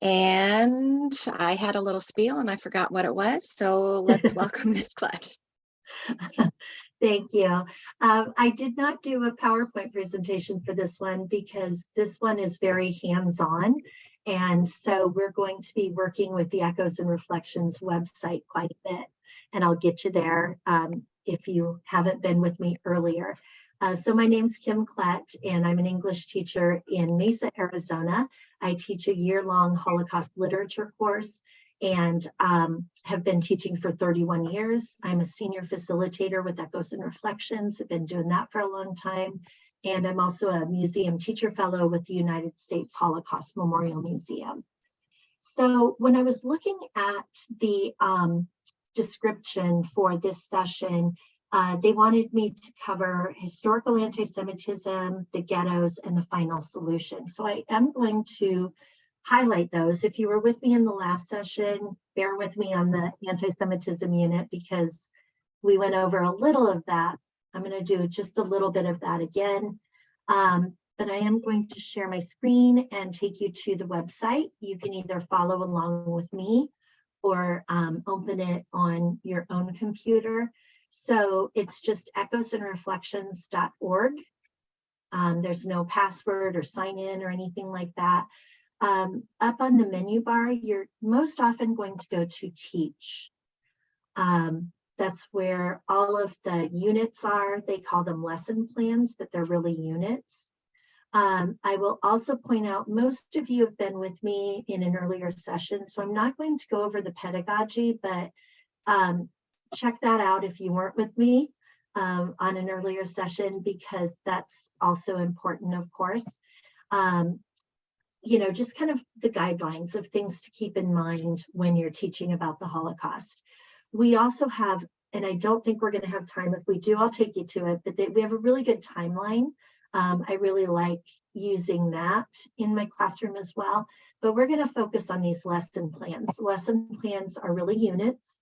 And I had a little spiel and I forgot what it was. So let's welcome Miss Clett. Thank you. I did not do a PowerPoint presentation for this one because this one is very hands-on. And so we're going to be working with the Echoes and Reflections website quite a bit. And I'll get you there if you haven't been with me earlier. So my name's Kim Klett, and I'm an English teacher in Mesa, Arizona. I teach a year-long Holocaust literature course and have been teaching for 31 years. I'm a senior facilitator with Echoes and Reflections. I've been doing that for a long time. And I'm also a museum teacher fellow with the United States Holocaust Memorial Museum. So when I was looking at the description for this session, they wanted me to cover historical anti-Semitism, the ghettos, and the final solution. So I am going to highlight those. If you were with me in the last session, bear with me on the anti-Semitism unit because we went over a little of that. I'm going to do just a little bit of that again. But I am going to share my screen and take you to the website. You can either follow along with me or open it on your own computer. So it's just echoesandreflections.org. There's no password or sign in or anything like that. Up on the menu bar, you're most often going to go to teach. That's where all of the units are. They call them lesson plans, but they're really units. I will also point out most of you have been with me in an earlier session, so I'm not going to go over the pedagogy, but check that out if you weren't with me on an earlier session, because that's also important, of course. You know, just kind of the guidelines of things to keep in mind when you're teaching about the Holocaust. We also have, and I don't think we're going to have time. If we do, I'll take you to it, but we have a really good timeline. I really like using that in my classroom as well, but we're going to focus on these lesson plans. Lesson plans are really units.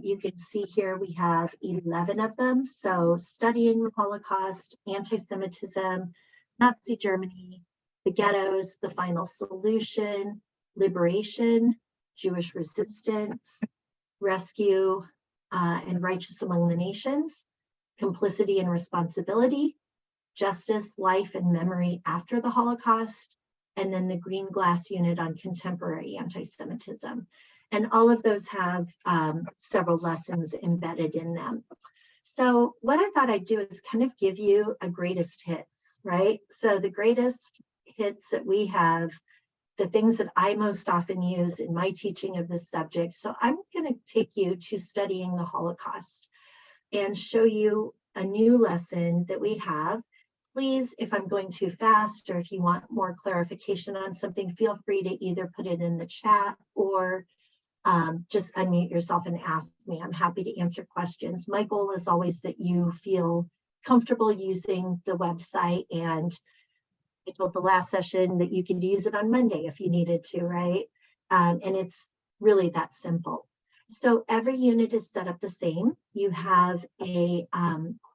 You can see here we have 11 of them. So studying the Holocaust, anti-Semitism, Nazi Germany, the ghettos, the final solution, liberation, Jewish resistance, rescue, and righteous among the nations, complicity and responsibility, justice, life, and memory after the Holocaust, and then the green glass unit on contemporary anti-Semitism. And all of those have several lessons embedded in them. So what I thought I'd do is kind of give you a greatest hits, right? So the greatest hits that we have, the things that I most often use in my teaching of this subject. So I'm going to take you to studying the Holocaust and show you a new lesson that we have. Please, if I'm going too fast or if you want more clarification on something, feel free to either put it in the chat or just unmute yourself and ask me. I'm happy to answer questions. My goal is always that you feel comfortable using the website, and I told the last session that you could use it on Monday if you needed to, right? And it's really that simple. So every unit is set up the same. You have a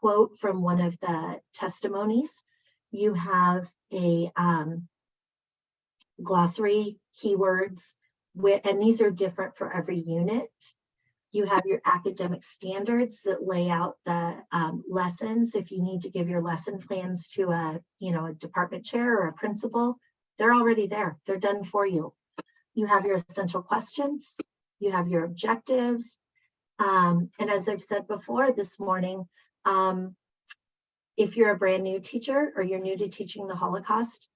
quote from one of the testimonies. You have a glossary, keywords, and these are different for every unit. You have your academic standards that lay out the lessons. If you need to give your lesson plans to a department chair or a principal, they're already there. They're done for you. You have your essential questions. You have your objectives. And as I've said before this morning, if you're a brand new teacher or you're new to teaching the Holocaust,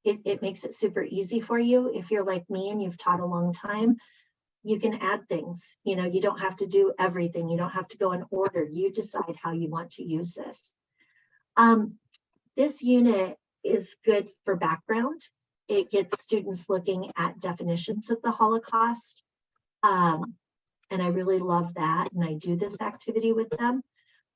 it makes it super easy for you. If you're like me and you've taught a long time, you can add things. You know, you don't have to do everything. You don't have to go in order. You decide how you want to use this. This unit is good for background. It gets students looking at definitions of the Holocaust. And I really love that. And I do this activity with them.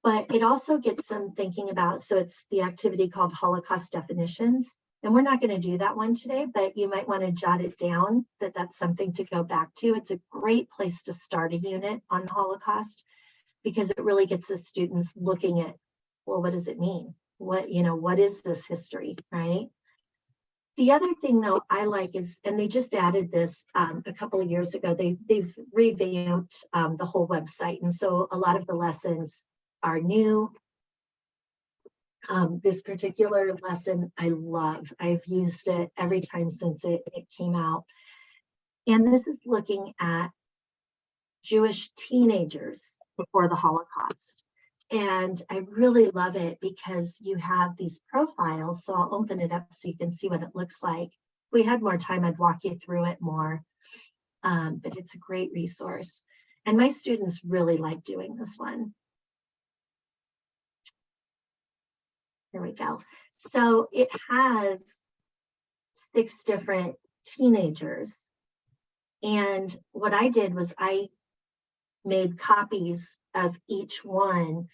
But it also gets them thinking about, so it's the activity called Holocaust definitions. And we're not going to do that one today, but you might want to jot it down that that's something to go back to. It's a great place to start a unit on the Holocaust because it really gets the students looking at, well, what does it mean? What is this history, right? The other thing though I like is, and they just added this a couple of years ago, they've revamped the whole website. And so a lot of the lessons are new. This particular lesson I love. I've used it every time since it came out. And this is looking at Jewish teenagers before the Holocaust. And I really love it because you have these profiles. So I'll open it up so you can see what it looks like. If we had more time, I'd walk you through it more. But it's a great resource. And my students really like doing this one. Here we go. So it has 6 different teenagers. And what I did was I made copies of each one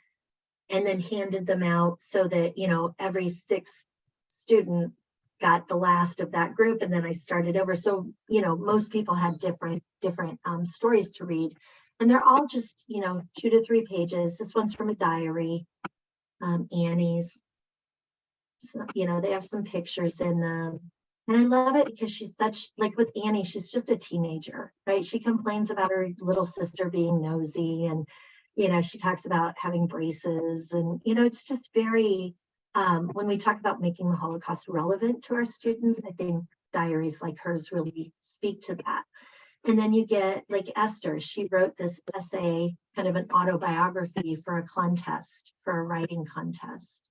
and then handed them out so that, you know, every 6th student got the last of that group, and then I started over. So, you know, most people had different stories to read, and they're all just, you know, 2 to 3 pages. This one's from a diary, Annie's. So, you know, they have some pictures in them. And I love it because she's such, like with Annie, she's just a teenager, right? She complains about her little sister being nosy, and, you know, she talks about having braces, and, you know, it's just very, when we talk about making the Holocaust relevant to our students, I think diaries like hers really speak to that. And then you get like Esther, she wrote this essay, kind of an autobiography for a contest, for a writing contest.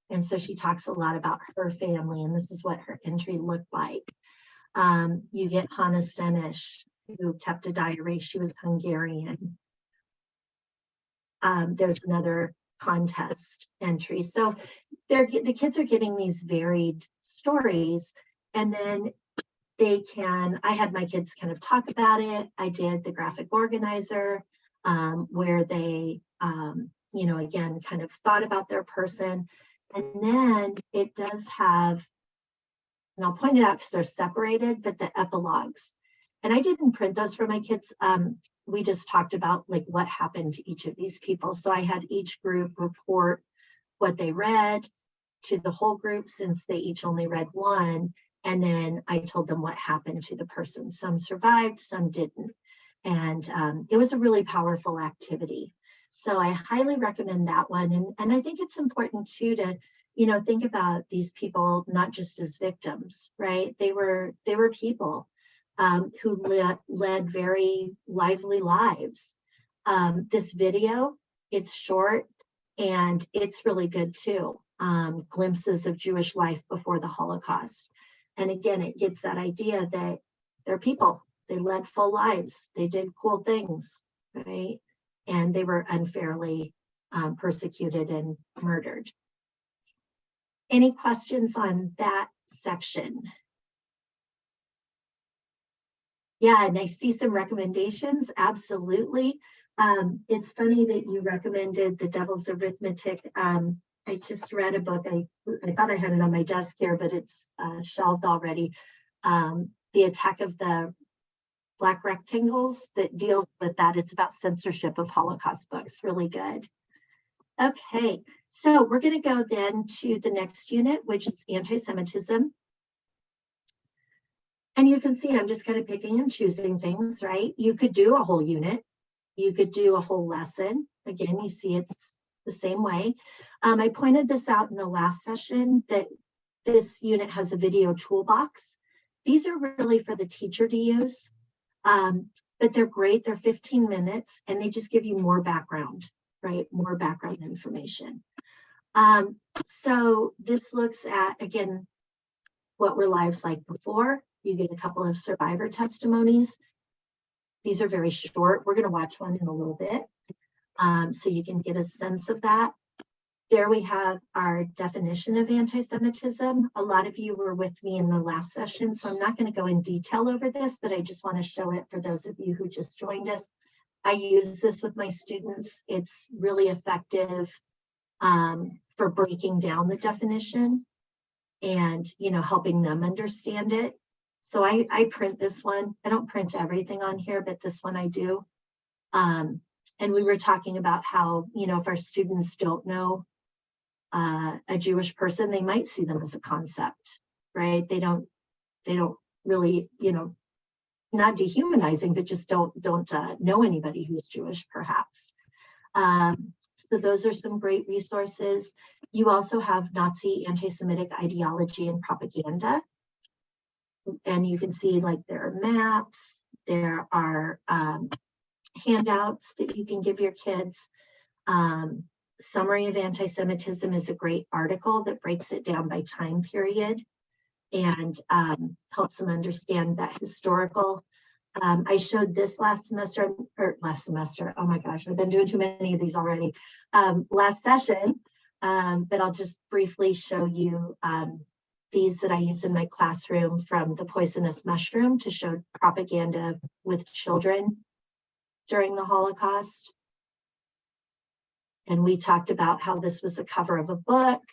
And so she talks a lot about her family, and this is what her entry looked like. You get Hannah Senesh, who kept a diary. She was Hungarian. There's another contest entry. So the kids are getting these varied stories, and then I had my kids kind of talk about it. I did the graphic organizer, where they, you know, again, kind of thought about their person. And then it does have, and I'll point it out because they're separated, but the epilogues. And I didn't print those for my kids. We just talked about like what happened to each of these people. So I had each group report what they read to the whole group, since they each only read one. And then I told them what happened to the person. Some survived, some didn't. And it was a really powerful activity. So I highly recommend that one. And I think it's important too to, you know, think about these people not just as victims, right? They were people who led very lively lives. This video, it's short and it's really good too. Glimpses of Jewish life before the Holocaust. And again, it gets that idea that they're people. They led full lives. They did cool things, right? And they were unfairly persecuted and murdered. Any questions on that section? Yeah, and I see some recommendations, absolutely. It's funny that you recommended The Devil's Arithmetic. I just read a book, I thought I had it on my desk here, but it's shelved already. The Attack of the Black Rectangles, that deals with that. It's about censorship of Holocaust books, really good. Okay, so we're gonna go then to the next unit, which is anti-Semitism. And you can see I'm just kind of picking and choosing things, right? You could do a whole unit. You could do a whole lesson. Again, you see it's the same way. I pointed this out in the last session that this unit has a video toolbox. These are really for the teacher to use, but they're great. They're 15 minutes and they just give you more background, right? More background information. So this looks at, again, what were lives like before. You get a couple of survivor testimonies. These are very short. We're going to watch one in a little bit, so you can get a sense of that. There we have our definition of anti-Semitism. A lot of you were with me in the last session, so I'm not going to go in detail over this, but I just want to show it for those of you who just joined us. I use this with my students. It's really effective for breaking down the definition and, you know, helping them understand it. So I print this one. I don't print everything on here, but this one I do. And we were talking about how, you know, if our students don't know a Jewish person, they might see them as a concept, right? They don't don't really, not dehumanizing, but just don't know anybody who's Jewish, perhaps. So those are some great resources. You also have Nazi anti-Semitic ideology and propaganda. And you can see like there are maps, there are handouts that you can give your kids. Summary of Anti-Semitism is a great article that breaks it down by time period and helps them understand that historical. I showed this last semester, oh my gosh, I've been doing too many of these already, last session, but I'll just briefly show you these that I use in my classroom from the poisonous mushroom to show propaganda with children during the Holocaust. And we talked about how this was the cover of a book,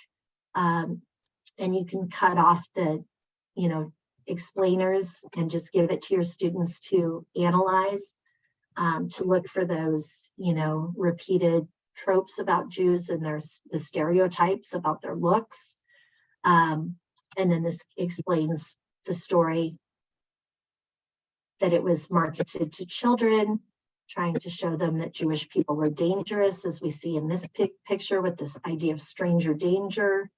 and you can cut off the, explainers and just give it to your students to analyze, to look for those, repeated tropes about Jews and the stereotypes about their looks. And then this explains the story that it was marketed to children, trying to show them that Jewish people were dangerous, as we see in this picture with this idea of stranger danger,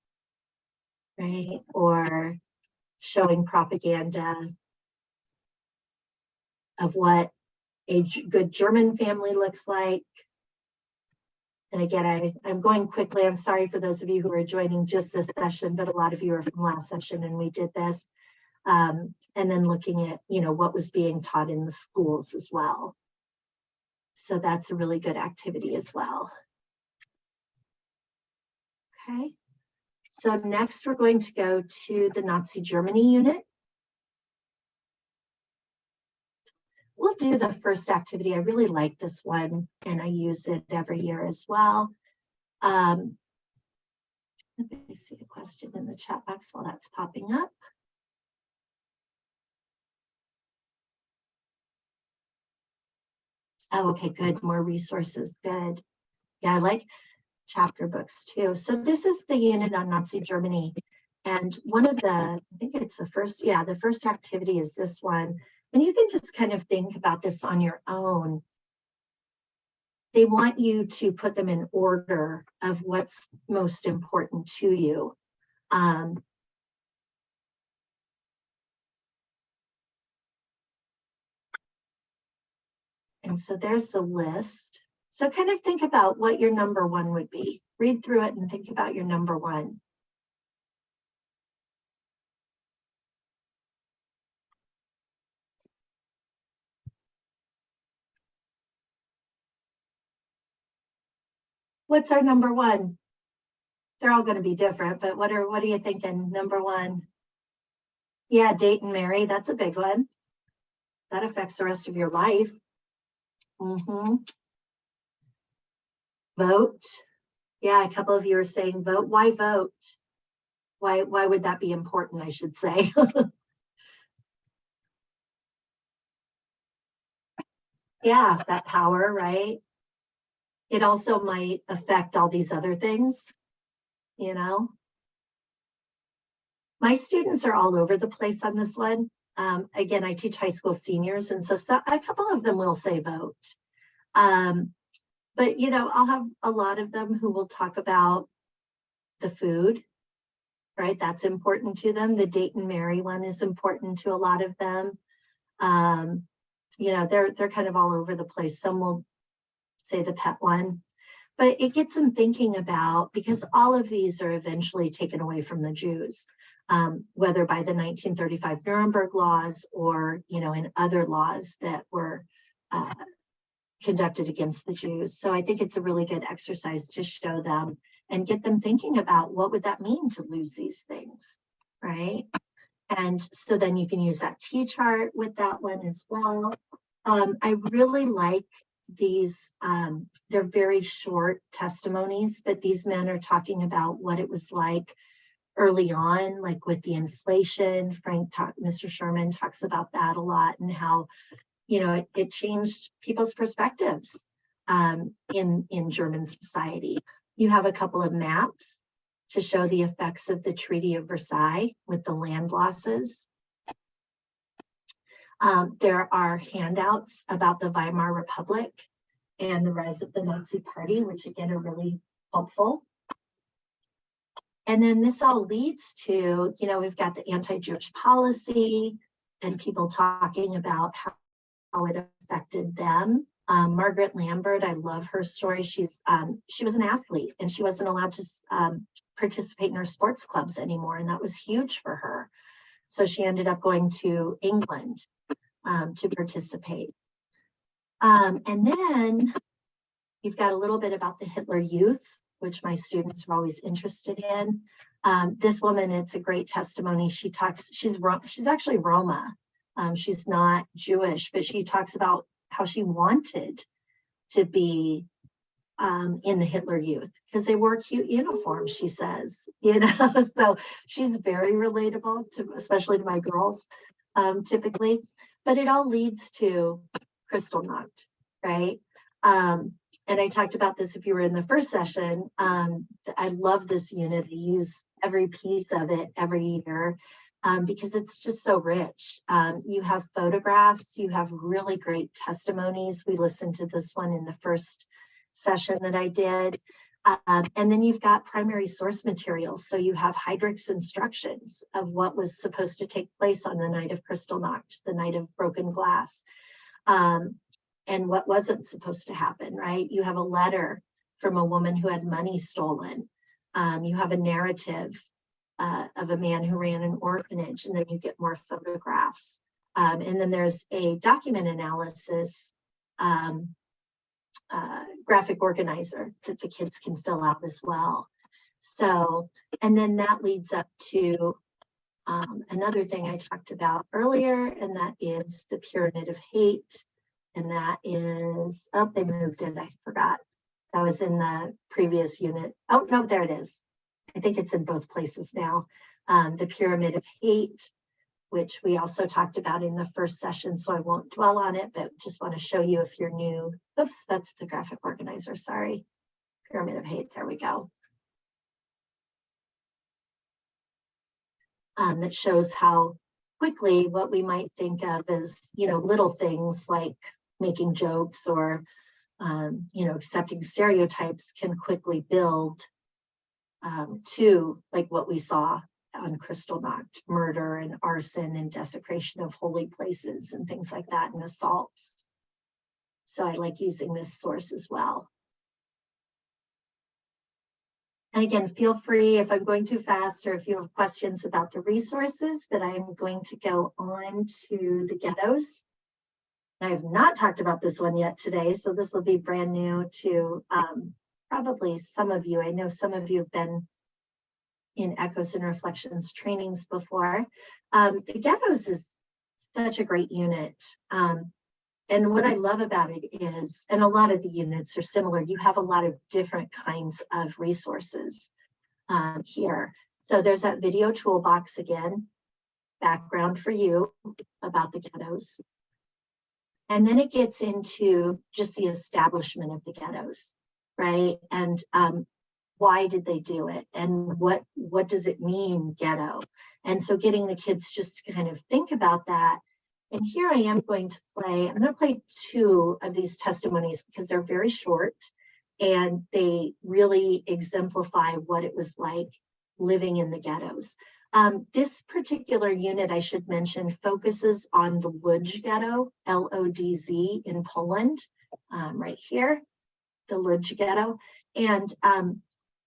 right? Or showing propaganda of what a good German family looks like. And again, I'm going quickly. I'm sorry for those of you who are joining just this session, but a lot of you are from last session and we did this. And then looking at, what was being taught in the schools as well. So that's a really good activity as well. Okay. So next we're going to go to the Nazi Germany unit. We'll do the first activity. I really like this one and I use it every year as well. Let me see a question in the chat box while that's popping up. Oh, okay, good. More resources. Good. Yeah, I like chapter books too. So this is the unit on Nazi Germany. And one of the, I think it's the first activity is this one. And you can just kind of think about this on your own. They want you to put them in order of what's most important to you. And so there's the list. So kind of think about what your number one would be. Read through it and think about your number one. What's our number one? They're all going to be different, but what are you thinking? Number one? Yeah, date and marry. That's a big one. That affects the rest of your life. Vote. Yeah, a couple of you are saying vote. Why vote? Why would that be important, I should say? Yeah, that power, right? It also might affect all these other things, My students are all over the place on this one. Again, I teach high school seniors, and so a couple of them will say vote. But, I'll have a lot of them who will talk about the food, right? That's important to them. The date and marry one is important to a lot of them. They're kind of all over the place. Some will say the pet one, but it gets them thinking about, because all of these are eventually taken away from the Jews, whether by the 1935 Nuremberg laws or, in other laws that were conducted against the Jews. So I think it's a really good exercise to show them and get them thinking about what would that mean to lose these things, right? And so then you can use that T-chart with that one as well. I really like these, they're very short testimonies, but these men are talking about what it was like early on, like with the inflation. Mr. Sherman talks about that a lot, and how, it changed people's perspectives in German society. You have a couple of maps to show the effects of the Treaty of Versailles with the land losses. There are handouts about the Weimar Republic and the rise of the Nazi Party, which again are really helpful. And then this all leads to, we've got the anti-Jewish policy and people talking about how it affected them. Margaret Lambert, I love her story. She was an athlete and she wasn't allowed to participate in her sports clubs anymore. And that was huge for her. So she ended up going to England to participate. And then you've got a little bit about the Hitler Youth, which my students were always interested in. This woman, it's a great testimony. She's actually Roma. She's not Jewish, but she talks about how she wanted to be in the Hitler Youth because they wore cute uniforms, she says, so she's very relatable especially to my girls, typically, but it all leads to Kristallnacht, right? And I talked about this if you were in the first session. I love this unit. I use every piece of it every year because it's just so rich. You have photographs, you have really great testimonies. We listened to this one in the first session that I did. And then you've got primary source materials. So you have Heydrich's instructions of what was supposed to take place on the night of Kristallnacht, the night of broken glass. And what wasn't supposed to happen, right? You have a letter from a woman who had money stolen. You have a narrative of a man who ran an orphanage, and then you get more photographs. And then there's a document analysis graphic organizer that the kids can fill out as well. So, and then that leads up to another thing I talked about earlier, and that is the pyramid of hate. And that is, oh, they moved it, I forgot. That was in the previous unit. Oh, no, there it is. I think it's in both places now. The pyramid of hate, which we also talked about in the first session, so I won't dwell on it, but just want to show you if you're new. Oops, that's the graphic organizer, sorry. Pyramid of hate, there we go. That shows how quickly what we might think of as, little things like making jokes or, accepting stereotypes can quickly build to like what we saw on Kristallnacht, murder and arson and desecration of holy places and things like that, and assaults. So I like using this source as well. And again, feel free if I'm going too fast or if you have questions about the resources, but I'm going to go on to the ghettos. I have not talked about this one yet today, so this will be brand new to probably some of you. I know some of you have been in Echoes and Reflections trainings before. The ghettos is such a great unit. And what I love about it is, and a lot of the units are similar, you have a lot of different kinds of resources here. So there's that video toolbox again, background for you about the ghettos. And then it gets into just the establishment of the ghettos, right? And why did they do it? And what does it mean, ghetto? And so getting the kids just to kind of think about that. And here I am going to play two of these testimonies because they're very short and they really exemplify what it was like living in the ghettos. This particular unit, I should mention, focuses on the Lodz ghetto, L-O-D-Z in Poland, right here, the Lodz ghetto. And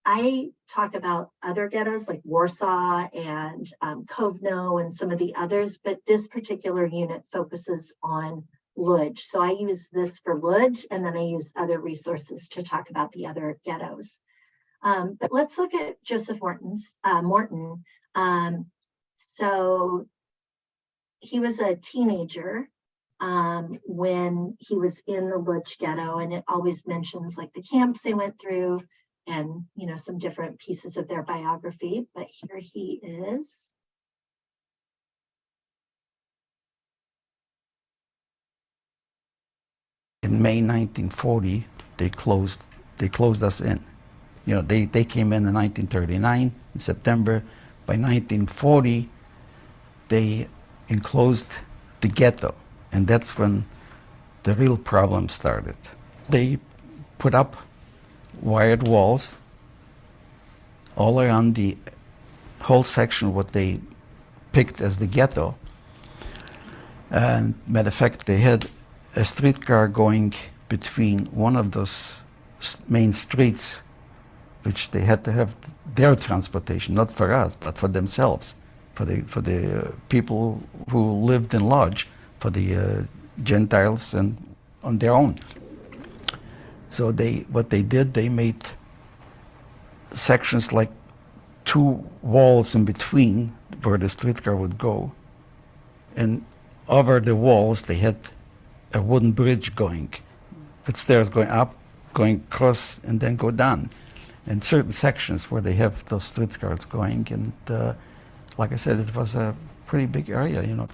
I talk about other ghettos like Warsaw and Kovno and some of the others, but this particular unit focuses on Lodz. So I use this for Lodz, and then I use other resources to talk about the other ghettos. But let's look at Joseph Morton. So he was a teenager when he was in the Lodz ghetto, and it always mentions like the camps they went through and some different pieces of their biography. But here he is. In May 1940, they closed us in. They came in 1939 in September. By 1940, they enclosed the ghetto. And that's when the real problem started. They put up wired walls all around the whole section, what they picked as the ghetto. And matter of fact, they had a streetcar going between one of those main streets, which they had to have their transportation, not for us, but for themselves, for the people who lived in lodge, for the Gentiles and on their own. So what they did, they made sections like 2 walls in between where the streetcar would go, and over the walls they had a wooden bridge going, with stairs going up, going across, and then go down. And certain sections where they have those streetcars going, and like I said, it was a pretty big area, you know.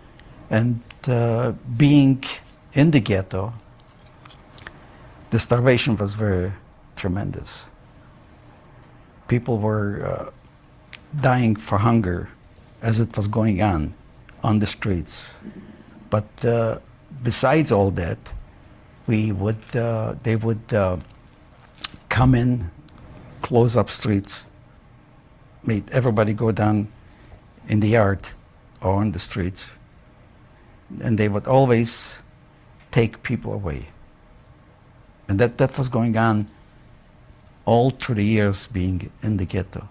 And being in the ghetto, the starvation was very tremendous. People were dying for hunger as it was going on the streets. But besides all that, they would come in, close up streets, made everybody go down in the yard or on the streets, and they would always take people away. And that was going on all through the years being in the ghetto.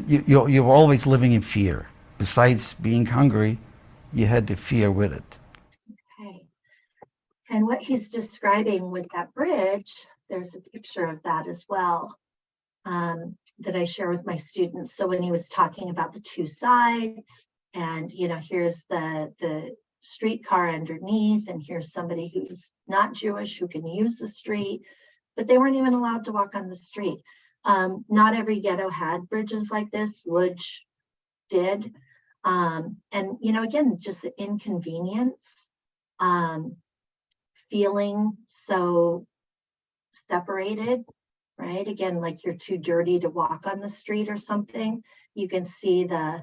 You were always living in fear. Besides being hungry, you had the fear with it. Okay. And what he's describing with that bridge, there's a picture of that as well, that I share with my students. So when he was talking about the 2 sides, and here's the streetcar underneath, and here's somebody who's not Jewish who can use the street, but they weren't even allowed to walk on the street. Not every ghetto had bridges like this. Lodz did. And again, just the inconvenience, feeling so separated, right? Again, like you're too dirty to walk on the street or something. You can see the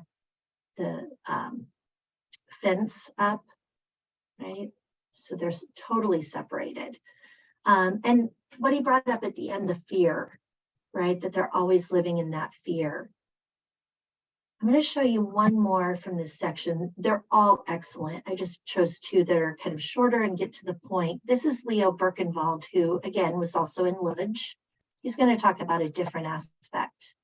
fence up, right? So they're totally separated. And what he brought up at the end, the fear, right? That they're always living in that fear. I'm going to show you one more from this section. They're all excellent. I just chose 2 that are kind of shorter and get to the point. This is Leo Birkenwald, who again was also in Lodz. He's going to talk about a different aspect.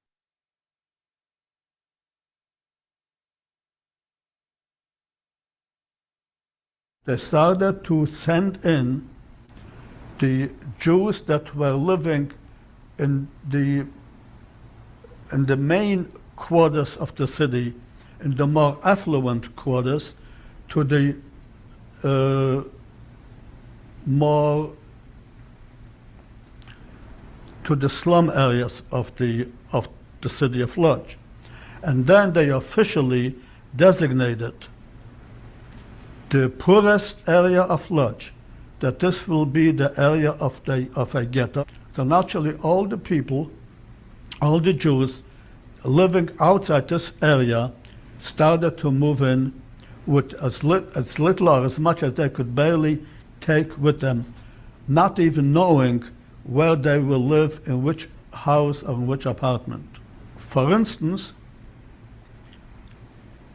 They started to send in the Jews that were living in the main quarters of the city, in the more affluent quarters, to the slum areas of the city of Lodz. And then they officially designated the poorest area of Lodz, that this will be the area of a ghetto. So naturally all the people, all the Jews living outside this area started to move in with as little or as much as they could barely take with them, not even knowing where they will live, in which house or in which apartment. For instance,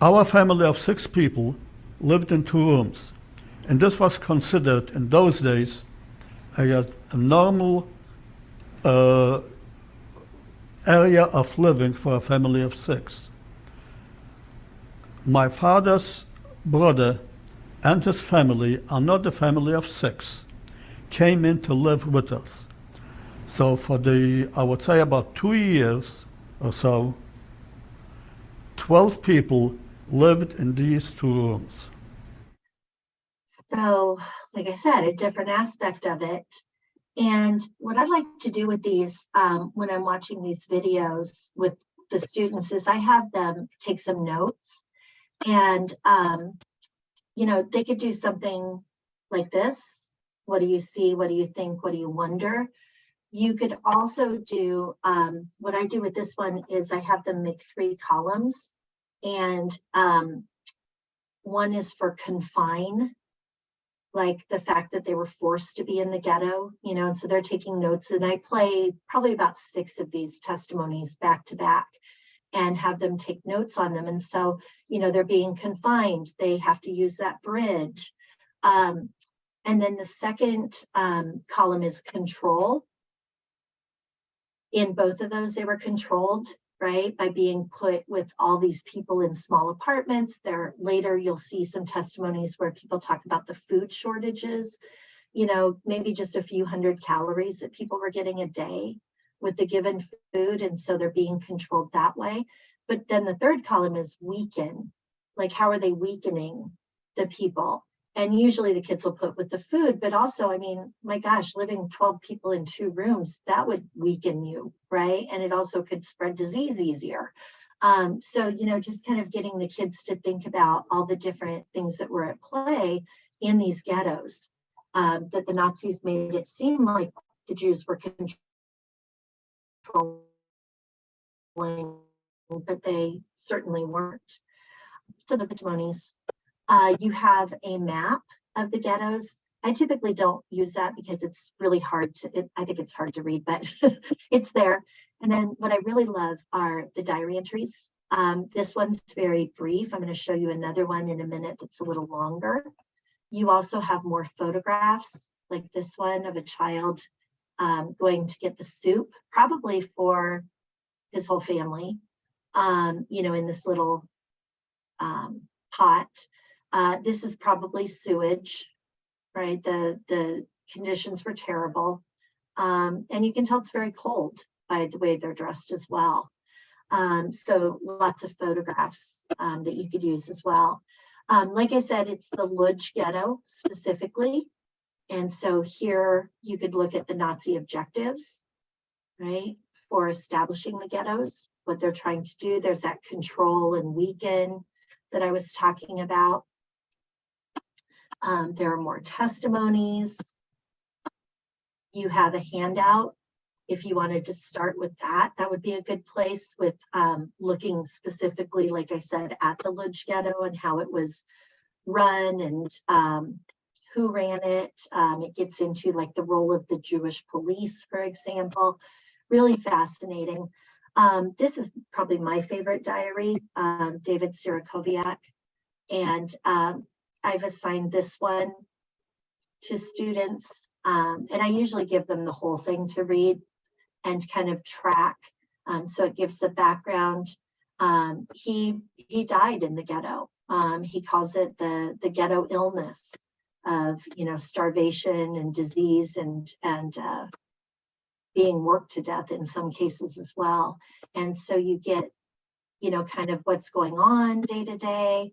our family of 6 people lived in 2 rooms, and this was considered in those days a normal area of living for a family of 6. My father's brother and his family, another family of 6, came in to live with us. So for I would say about 2 years or so, 12 people lived in these 2 rooms. So, like I said, a different aspect of it. And what I like to do with these, when I'm watching these videos with the students, is I have them take some notes, and they could do something like this. What do you see? What do you think? What do you wonder? You could also do, what I do with this one is I have them make 3 columns, and One is for confine, like the fact that they were forced to be in the ghetto, and so they're taking notes. And I play probably about 6 of these testimonies back to back and have them take notes on them. And so, they're being confined. They have to use that bridge. And then the second column is control. In both of those, they were controlled, right, by being put with all these people in small apartments. Later, you'll see some testimonies where people talk about the food shortages, maybe just a few hundred calories that people were getting a day with the given food. And so they're being controlled that way. But then the third column is weaken. Like, how are they weakening the people? And usually the kids will put with the food, but also, I mean, my gosh, living 12 people in 2 rooms, that would weaken you, right? And it also could spread disease easier. So, just kind of getting the kids to think about all the different things that were at play in these ghettos, that the Nazis made it seem like the Jews were controlling, but they certainly weren't. So the testimonies. You have a map of the ghettos. I typically don't use that because it's really hard I think it's hard to read, but it's there. And then what I really love are the diary entries. This one's very brief. I'm going to show you another one in a minute that's a little longer. You also have more photographs, like this one of a child going to get the soup, probably for his whole family, in this little pot. This is probably sewage, right? The conditions were terrible. And you can tell it's very cold by the way they're dressed as well. So lots of photographs that you could use as well. Like I said, it's the Lodz ghetto specifically. And so here you could look at the Nazi objectives, right, for establishing the ghettos, what they're trying to do. There's that control and weaken that I was talking about. There are more testimonies. You have a handout. If you wanted to start with that, that would be a good place with looking specifically, like I said, at the Lodz ghetto and how it was run and who ran it. It gets into like the role of the Jewish police, for example. Really fascinating. This is probably my favorite diary, David Sirakowiak. And I've assigned this one to students, and I usually give them the whole thing to read and kind of track. So it gives a background. He died in the ghetto. He calls it the ghetto illness of starvation and disease and being worked to death in some cases as well. And so you get kind of what's going on day to day.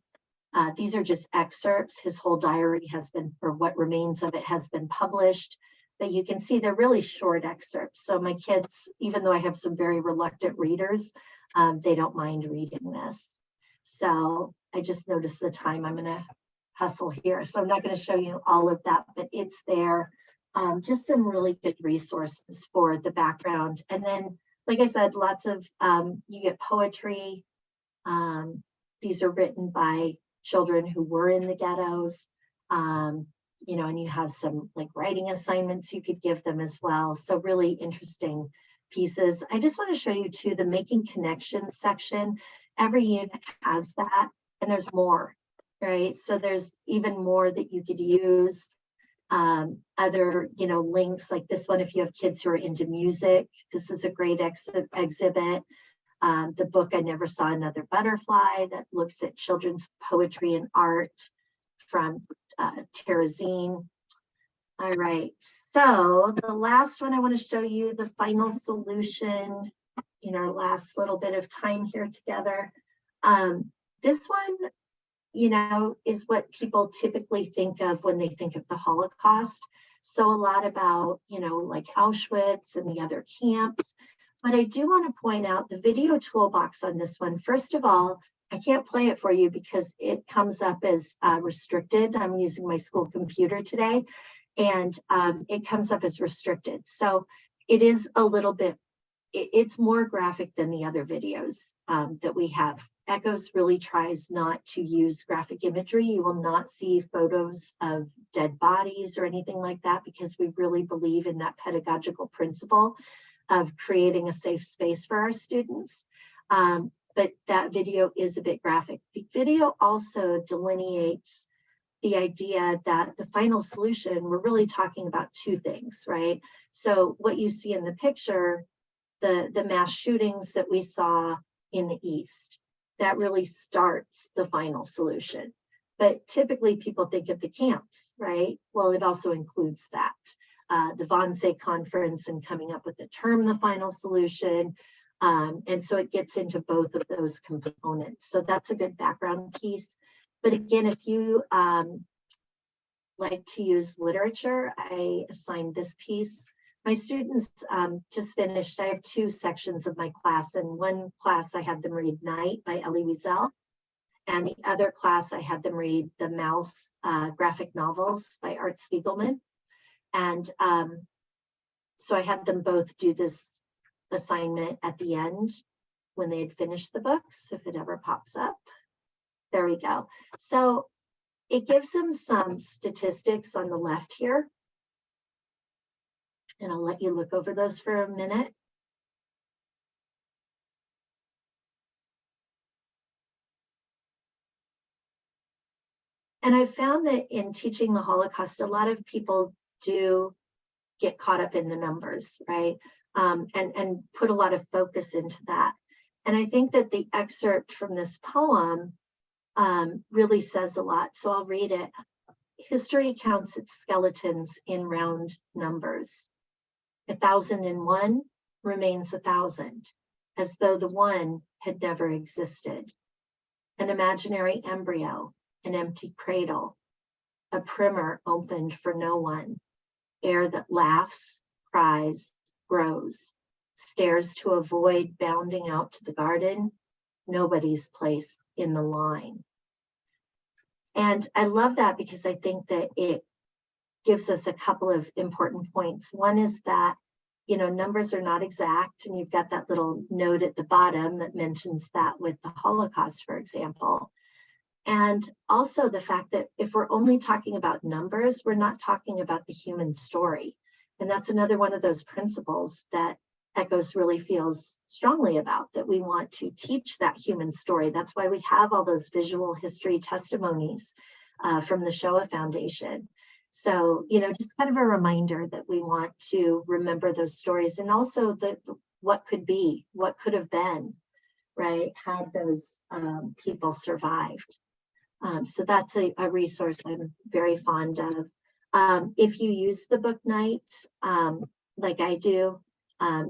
These are just excerpts. His whole diary has been, or what remains of it has been published, but you can see they're really short excerpts. So my kids, even though I have some very reluctant readers, they don't mind reading this. So I just noticed the time. I'm going to hustle here. So I'm not going to show you all of that, but it's there. Just some really good resources for the background. And then, like I said, lots of, you get poetry. These are written by children who were in the ghettos, and you have some like writing assignments you could give them as well. So really interesting pieces. I just want to show you too, the Making Connections section. Every unit has that, and there's more, right? So there's even more that you could use. Other, links like this one, if you have kids who are into music, this is a great exhibit. The book I Never Saw Another Butterfly, that looks at children's poetry and art from Terezin. All right, so the last one I want to show you, the final solution in our last little bit of time here together. This one, is what people typically think of when they think of the Holocaust. So a lot about, like Auschwitz and the other camps. But I do want to point out the video toolbox on this one. First of all, I can't play it for you because it comes up as restricted. I'm using my school computer today, and it comes up as restricted. So it is a little bit, it's more graphic than the other videos that we have Echoes really tries not to use graphic imagery. You will not see photos of dead bodies or anything like that, because we really believe in that pedagogical principle of creating a safe space for our students. But that video is a bit graphic. The video also delineates the idea that the final solution, we're really talking about two things, right? So what you see in the picture, the mass shootings that we saw in the East, that really starts the final solution. But typically people think of the camps, right? Well, it also includes that. The Wannsee Conference and coming up with the term, the final solution. And so it gets into both of those components. So that's a good background piece. But again, if you like to use literature, I assigned this piece. My students just finished, I have two sections of my class. In one class, I had them read Night by Elie Wiesel. And the other class, I had them read The Mouse graphic novels by Art Spiegelman. And so I had them both do this assignment at the end when they had finished the books, if it ever pops up. There we go. So it gives them some statistics on the left here. And I'll let you look over those for a minute. And I found that in teaching the Holocaust, a lot of people do get caught up in the numbers, right? And put a lot of focus into that. And I think that the excerpt from this poem really says a lot. So I'll read it. History counts its skeletons in round numbers. 1,001 remains 1,000, as though the one had never existed. An imaginary embryo, an empty cradle, a primer opened for no one, air that laughs, cries, grows, stares to avoid bounding out to the garden, nobody's place in the line. And I love that because I think that it gives us a couple of important points. One is that, you know, numbers are not exact, and you've got that little note at the bottom that mentions that with the Holocaust, for example. And also the fact that if we're only talking about numbers, we're not talking about the human story. And that's another one of those principles that Echoes really feels strongly about, that we want to teach that human story. That's why we have all those visual history testimonies from the Shoah Foundation. So, you know, just kind of a reminder that we want to remember those stories, and also what could be, what could have been, right, had those people survived. So that's a resource I'm very fond of. If you use the book Night, like I do,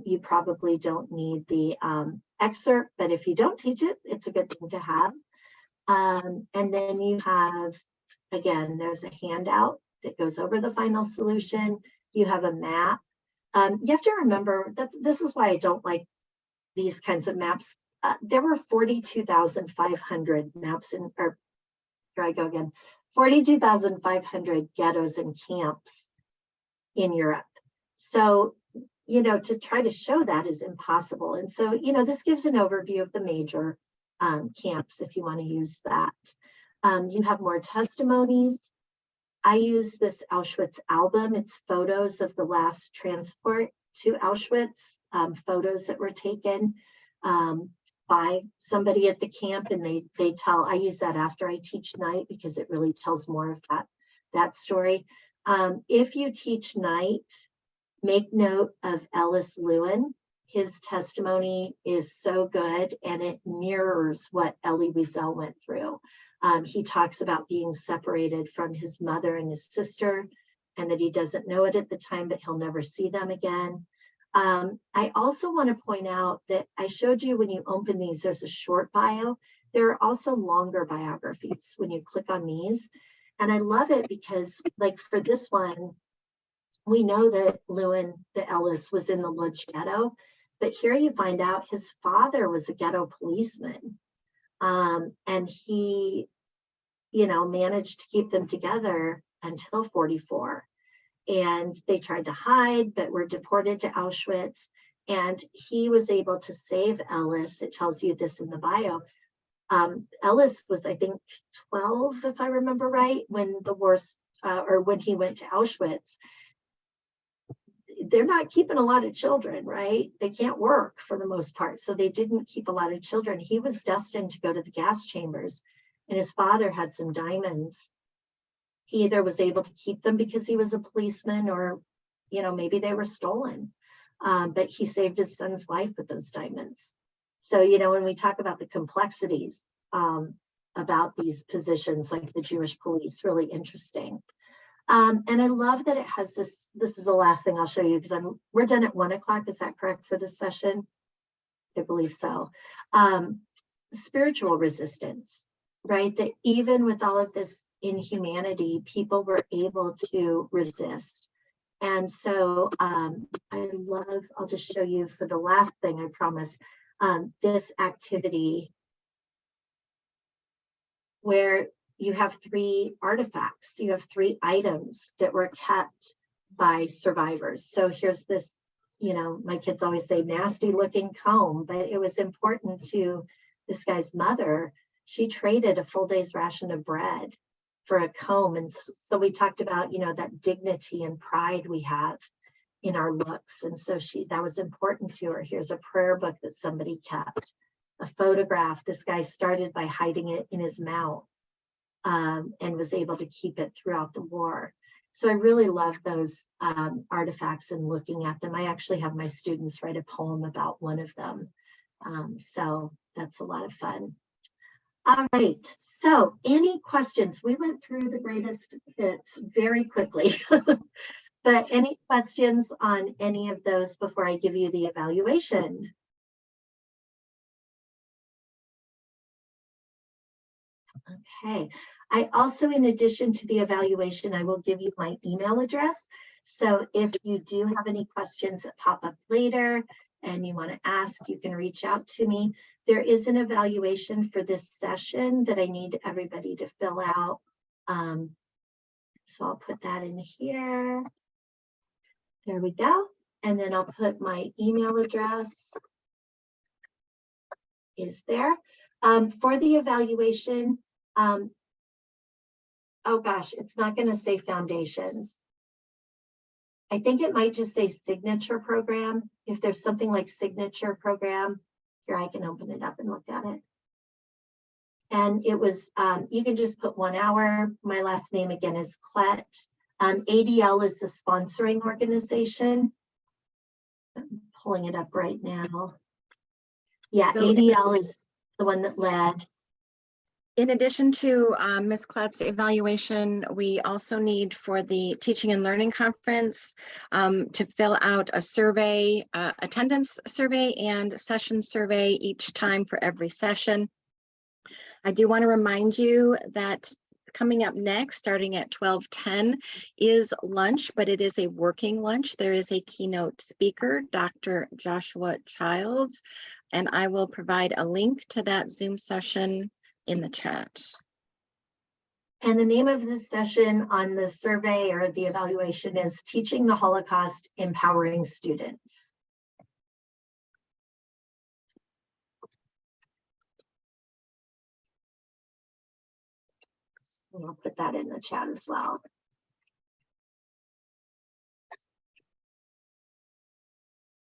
you probably don't need the excerpt, but if you don't teach it, it's a good thing to have. And then you have, again, there's a handout that goes over the final solution. You have a map. You have to remember that this is why I don't like these kinds of maps. There were 42,500 maps in, or here I go again, 42,500 ghettos and camps in Europe. So, you know, to try to show that is impossible. And so, you know, this gives an overview of the major camps if you want to use that. You have more testimonies. I use this Auschwitz album. It's photos of the last transport to Auschwitz, photos that were taken by somebody at the camp, and they tell, I use that after I teach Night because it really tells more of that story. If you teach Night, make note of Ellis Lewin. His testimony is so good, and it mirrors what Elie Wiesel went through. He talks about being separated from his mother and his sister, and that he doesn't know it at the time, but he'll never see them again. I also want to point out that I showed you when you open these, there's a short bio. There are also longer biographies when you click on these. And I love it because, like for this one, we know that Lewin, the Ellis, was in the Lodz ghetto, but here you find out his father was a ghetto policeman. And he, you know, managed to keep them together until 44. And they tried to hide, but were deported to Auschwitz. And he was able to save Ellis. It tells you this in the bio Ellis was, I think, 12, if I remember right, when the war, or when he went to Auschwitz. They're not keeping a lot of children, right? They can't work for the most part. So they didn't keep a lot of children. He was destined to go to the gas chambers, and his father had some diamonds. He either was able to keep them because he was a policeman, or, maybe they were stolen. But he saved his son's life with those diamonds. So, when we talk about the complexities about these positions, like the Jewish police, really interesting. And I love that it has this is the last thing I'll show you, because we're done at 1:00. Is that correct for this session? I believe so. Spiritual resistance, right? That even with all of this inhumanity, people were able to resist. And so I'll just show you for the last thing, I promise, this activity where you have 3 artifacts, you have 3 items that were kept by survivors. So here's this, my kids always say nasty looking comb, but it was important to this guy's mother. She traded a full day's ration of bread for a comb. And so we talked about, that dignity and pride we have in our looks. And so that was important to her. Here's a prayer book that somebody kept, a photograph. This guy started by hiding it in his mouth. And was able to keep it throughout the war. So I really love those artifacts and looking at them. I actually have my students write a poem about one of them. So that's a lot of fun. All right, so any questions? We went through the greatest hits very quickly, but any questions on any of those before I give you the evaluation? Okay. I also, in addition to the evaluation, I will give you my email address. So if you do have any questions that pop up later and you want to ask, you can reach out to me. There is an evaluation for this session that I need everybody to fill out. So I'll put that in here. There we go. And then I'll put my email address is there. For the evaluation, oh gosh, it's not going to say foundations. I think it might just say signature program. If there's something like signature program, here I can open it up and look at it. And it was, you can just put 1 hour. My last name again is Klett. ADL is the sponsoring organization. I'm pulling it up right now. Yeah, so ADL is the one that led. In addition to Ms. Klett's evaluation, we also need for the Teaching and Learning Conference to fill out a survey, attendance survey and session survey each time for every session. I do want to remind you that coming up next, starting at 12:10, is lunch, but it is a working lunch. There is a keynote speaker, Dr. Joshua Childs, and I will provide a link to that Zoom session in the chat. And the name of this session on the survey or the evaluation is Teaching the Holocaust, Empowering Students. And I'll put that in the chat as well.